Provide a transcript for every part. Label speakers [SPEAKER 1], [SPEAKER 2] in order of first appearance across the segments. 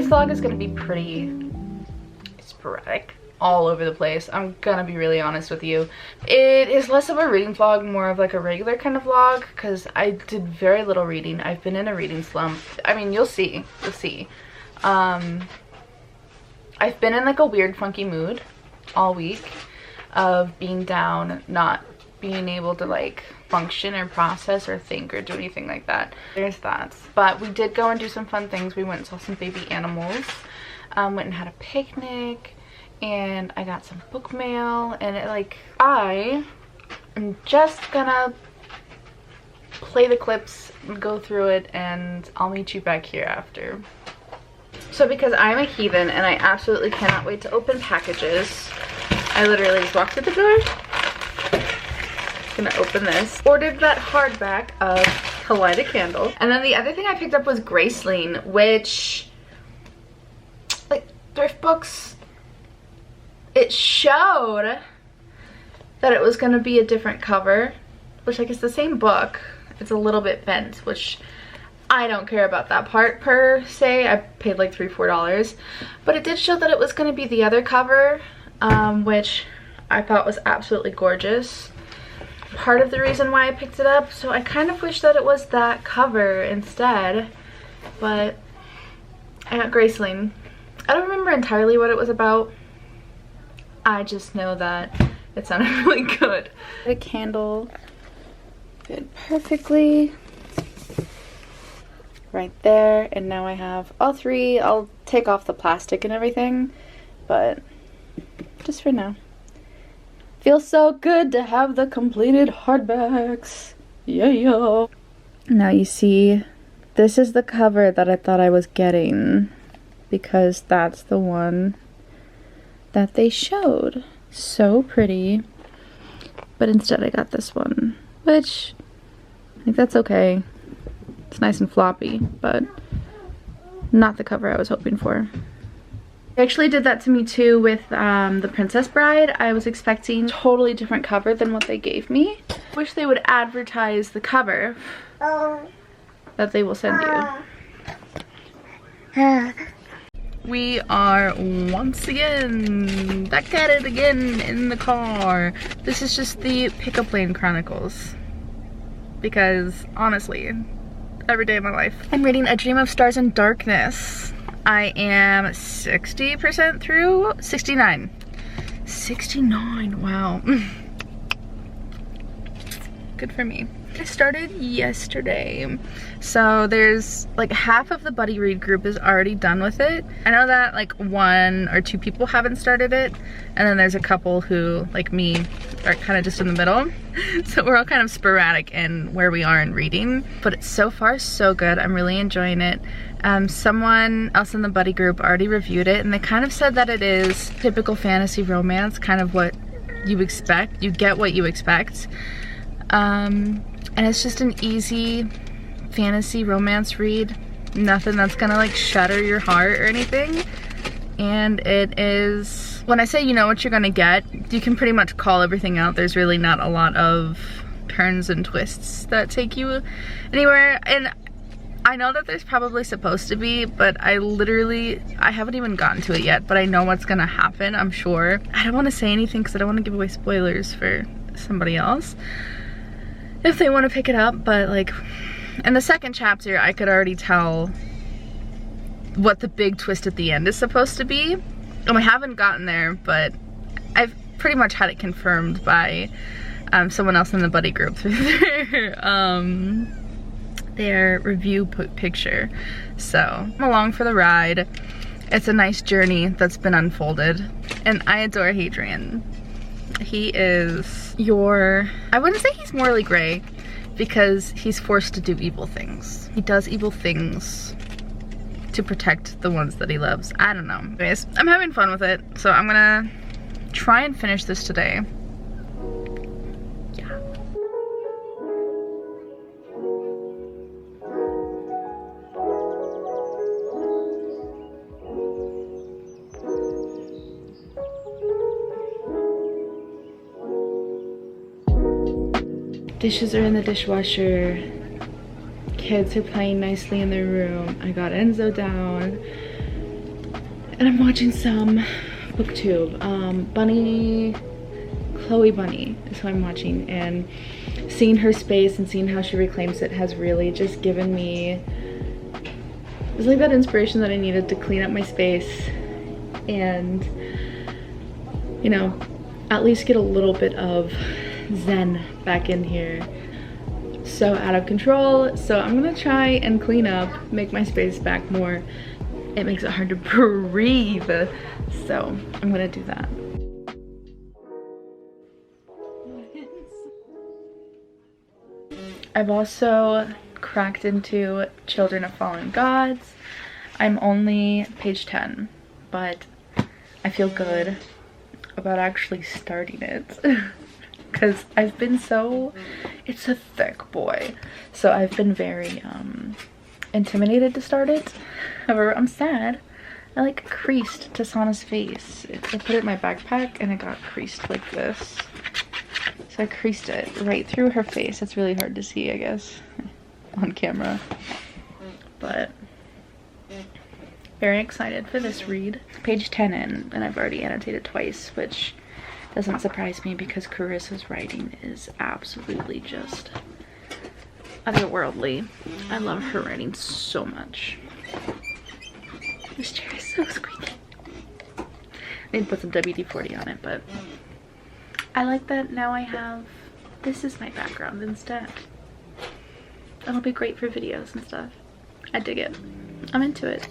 [SPEAKER 1] Today's vlog is gonna be pretty sporadic, all over the place. I'm gonna be really honest with you. It is less of a reading vlog, more of like a regular kind of vlog, because I did very little reading. I've been in a reading slump. I mean, you'll see. I've been in like a weird funky mood all week of being down, not being able to like function or process or think or do anything like that. There's that. But we did go and do some fun things. We went and saw some baby animals, went and had a picnic, and I got some book mail, and I am just gonna play the clips and go through it, and I'll meet you back here after. So because I'm a heathen and I absolutely cannot wait to open packages, I literally just walked through the door. Gonna open this. Ordered that hardback of To Light a Candle. And then the other thing I picked up was Graceling, which, like, thrift books, it showed that it was gonna be a different cover, which like it's the same book. It's a little bit bent, which I don't care about that part per se. I paid like $3-4, but it did show that it was gonna be the other cover, which I thought was absolutely gorgeous. Part of the reason why I picked it up, so I kind of wish that it was that cover instead, but I got Graceling. I don't remember entirely what it was about. I just know that it sounded really good. The candle fit perfectly right there, and now I have all three. I'll take off the plastic and everything, but just for now. Feels so good to have the completed hardbacks. Yeah. Now you see, this is the cover that I thought I was getting, because that's the one that they showed. So pretty. But instead I got this one, which I think that's okay. It's nice and floppy, but not the cover I was hoping for. They actually did that to me too with the Princess Bride. I was expecting a totally different cover than what they gave me. Wish they would advertise the cover that they will send you. We are once again back at it again in the car. This is just the Pickup Lane Chronicles, because honestly, every day of my life I'm reading A Dream of Stars and Darkness. I am 60% through. 69, wow. Good for me. I started yesterday, so there's like half of the buddy read group is already done with it. I know that like 1 or 2 people haven't started it, and then there's a couple who, like me, are kind of just in the middle. So we're all kind of sporadic in where we are in reading, but it's so far so good. I'm really enjoying it. Someone else in the buddy group already reviewed it, and they kind of said that it is typical fantasy romance, kind of what you expect. You get what you expect. And it's just an easy fantasy romance read. Nothing that's gonna like shatter your heart or anything. And it is, when I say you know what you're gonna get, you can pretty much call everything out. There's really not a lot of turns and twists that take you anywhere. And I know that there's probably supposed to be, but I haven't even gotten to it yet, but I know what's gonna happen, I'm sure. I don't wanna say anything because I don't wanna give away spoilers for somebody else if they want to pick it up, but like in the second chapter I could already tell what the big twist at the end is supposed to be. And we haven't gotten there, but I've pretty much had it confirmed by someone else in the buddy group through their review picture. So I'm along for the ride. It's a nice journey that's been unfolded, and I adore Hadrian. He is I wouldn't say he's morally gray, because he's forced to do evil things. He does evil things to protect the ones that he loves. I don't know. Anyways, I'm having fun with it, so I'm gonna try and finish this today. Yeah. Dishes are in the dishwasher. Kids are playing nicely in their room. I got Enzo down. And I'm watching some booktube. Chloe Bunny is who I'm watching, and seeing her space and seeing how she reclaims it has really just given me, it's like that inspiration that I needed to clean up my space and, you know, at least get a little bit of zen back in here. So out of control, so I'm gonna try and clean up, make my space back more. It makes it hard to breathe, so I'm gonna do that. I've also cracked into Children of Fallen Gods. I'm only page 10, but I feel good about actually starting it because I've been it's a thick boy, so I've been very intimidated to start it. However, I'm sad. I like creased Tasana's face. I put it in my backpack and it got creased like this. So I creased it right through her face. It's really hard to see, I guess, on camera. But very excited for this read. Page 10 in, and I've already annotated twice, which doesn't surprise me because Carissa's writing is absolutely just otherworldly. I love her writing so much. This chair is so squeaky. I need to put some WD-40 on it, but I like that now this is my background instead. It'll be great for videos and stuff. I dig it. I'm into it.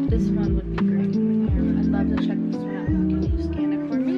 [SPEAKER 1] This one would be great. I'd love to check this one out. Can you scan it for me?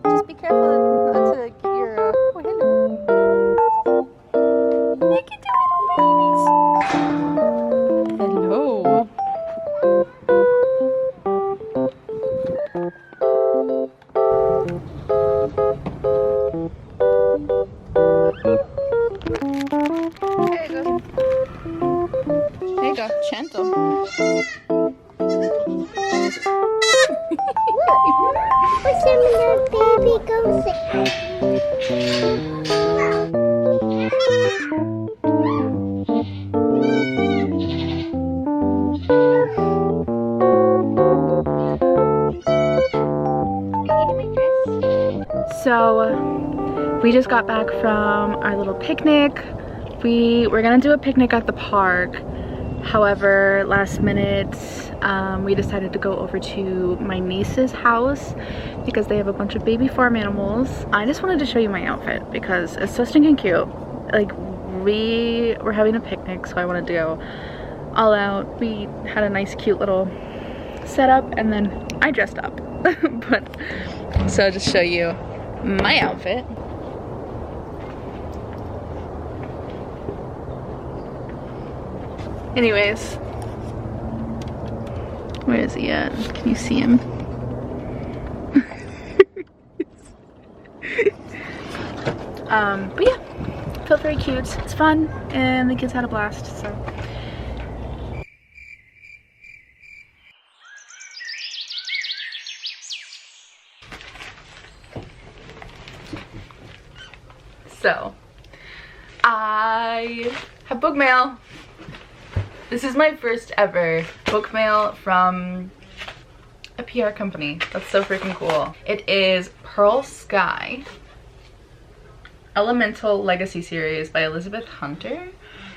[SPEAKER 1] Just be careful not to get your oh, hello. Look at the little babies. Hello. There you go. There you go. Gentle.
[SPEAKER 2] What's your little baby go sit?
[SPEAKER 1] So we just got back from our little picnic. We were gonna do a picnic at the park. However, last minute, we decided to go over to my niece's house because they have a bunch of baby farm animals. I just wanted to show you my outfit because it's so stinking cute. Like, we were having a picnic, so I wanted to go all out. We had a nice cute little setup and then I dressed up. But so I'll just show you my outfit. Anyways, where is he at? Can you see him? But yeah, felt very cute. It's fun, and the kids had a blast. So I have book mail. This is my first ever book mail from a PR company. That's so freaking cool. It is Pearl Sky Elemental Legacy Series by Elizabeth Hunter.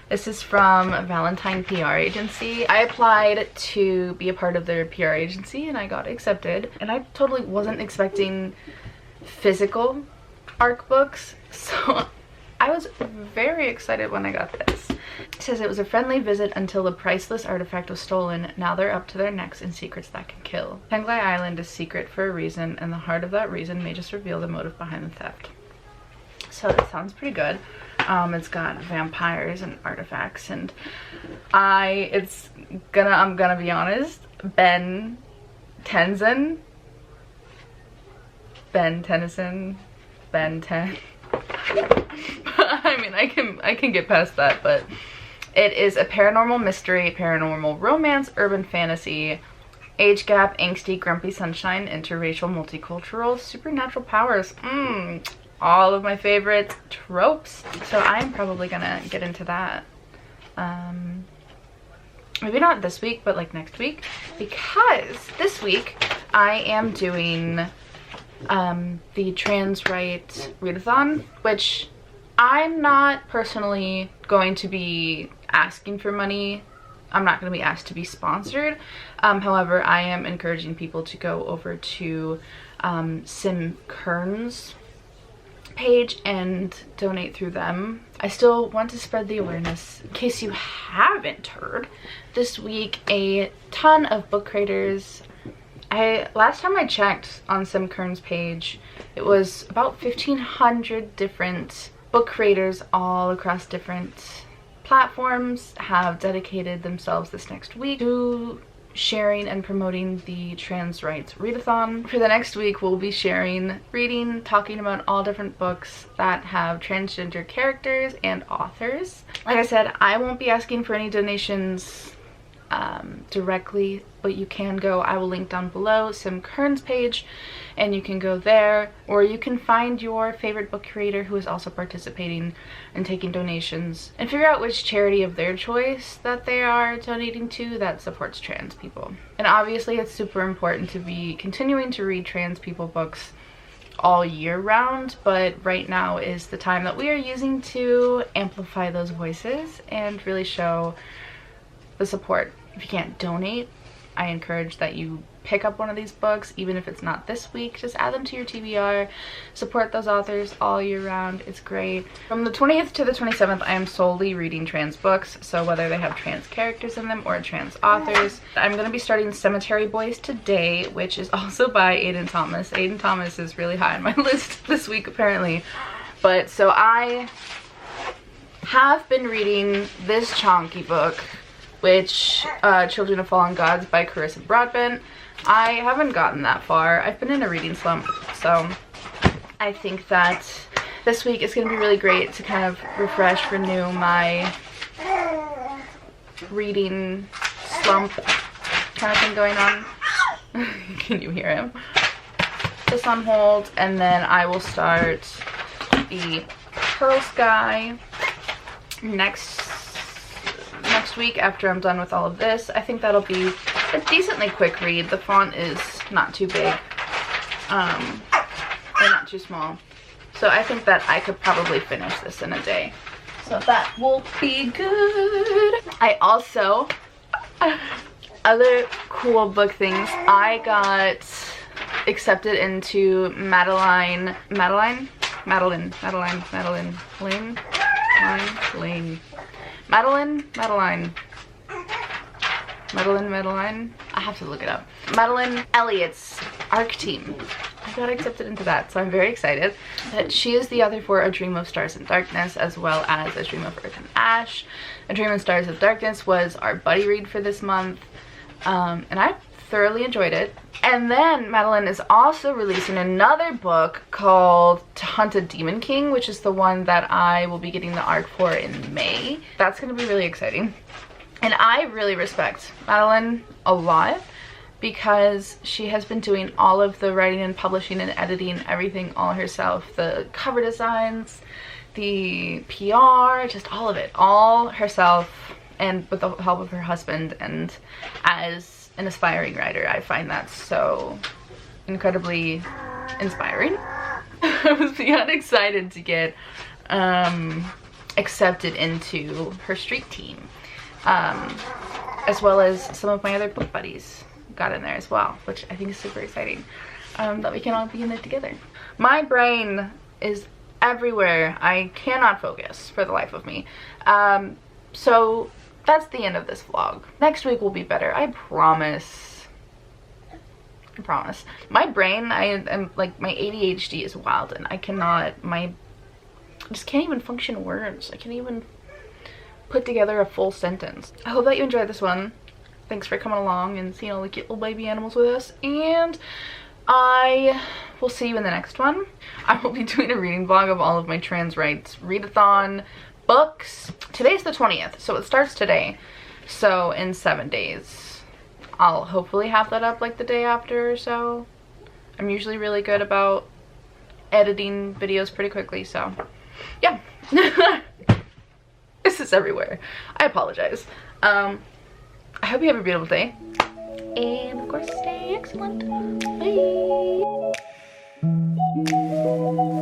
[SPEAKER 1] This is from Valentine PR Agency. I applied to be a part of their PR agency and I got accepted. And I totally wasn't expecting physical ARC books, so I was very excited when I got this. It says it was a friendly visit until the priceless artifact was stolen. Now they're up to their necks in secrets that can kill. Penglai Island is secret for a reason, and the heart of that reason may just reveal the motive behind the theft. So that sounds pretty good. It's got vampires and artifacts, and I'm gonna be honest, Ben Tennyson. I mean, I can get past that, but it is a paranormal mystery, paranormal romance, urban fantasy, age gap, angsty, grumpy sunshine, interracial, multicultural, supernatural powers. All of my favorite tropes. So I'm probably gonna get into that. Maybe not this week, but like next week, because this week I am doing the trans rights readathon, which I'm not personally going to be asking for money. I'm not going to be asked to be sponsored. However, I am encouraging people to go over to Kerns page and donate through them. I still want to spread the awareness. In case you haven't heard, this week a ton of book creators. Last time I checked on Kerns page, it was about 1,500 different book creators all across different platforms have dedicated themselves this next week to sharing and promoting the trans rights readathon. For the next week, we'll be sharing, reading, talking about all different books that have transgender characters and authors. Like I said, I won't be asking for any donations directly, but you can go. I will link down below Kerns page, and you can go there, or you can find your favorite book creator who is also participating and taking donations, and figure out which charity of their choice that they are donating to that supports trans people. And obviously it's super important to be continuing to read trans people books all year round, but right now is the time that we are using to amplify those voices and really show the support. If you can't donate, I encourage that you pick up one of these books, even if it's not this week. Just add them to your TBR. Support those authors all year round. It's great. From the 20th to the 27th, I am solely reading trans books, so whether they have trans characters in them or trans authors. I'm going to be starting Cemetery Boys today, which is also by Aiden Thomas. Aiden Thomas is really high on my list this week, apparently. But so I have been reading this chonky book, which Children of Fallen Gods by Carissa Broadbent. I haven't gotten that far. I've been in a reading slump, so I think that this week is going to be really great to kind of refresh, renew my reading slump kind of thing going on. Can you hear him? This on hold, and then I will start the Pearl Sky next week after I'm done with all of this. I think that'll be a decently quick read. The font is not too big, or not too small. So I think that I could probably finish this in a day. So that will be good. I also, other cool book things, I got accepted into Madeline Lane. I have to look it up. Madeline Elliott's ARC team. I got accepted into that, so I'm very excited. That she is the author for A Dream of Stars and Darkness, as well as A Dream of Earth and Ash. A Dream of Stars and Darkness was our buddy read for this month, and I thoroughly enjoyed it. And then Madeline is also releasing another book called To Hunt a Demon King, which is the one that I will be getting the ARC for in May. That's going to be really exciting. And I really respect Madeline a lot because she has been doing all of the writing and publishing and editing, everything all herself. The cover designs, the PR, just all of it, all herself, and with the help of her husband. And as an aspiring writer, I find that so incredibly inspiring. I was beyond excited to get accepted into her street team, as well as some of my other book buddies got in there as well, which I think is super exciting, that we can all be in it together. My brain is everywhere. I cannot focus for the life of me. So that's the end of this vlog. Next week will be better. I promise. I promise. My brain, I am like, my ADHD is wild, and I cannot, my I just can't even function words. I can't even put together a full sentence. I hope that you enjoyed this one. Thanks for coming along and seeing all the cute little baby animals with us, and I will see you in the next one. I will be doing a reading vlog of all of my trans rights readathon books. Today's the 20th, so it starts today. So in 7 days, I'll hopefully have that up like the day after or so. I'm usually really good about editing videos pretty quickly, so yeah. This is everywhere. I apologize. I hope you have a beautiful day. And of course, stay excellent. Bye.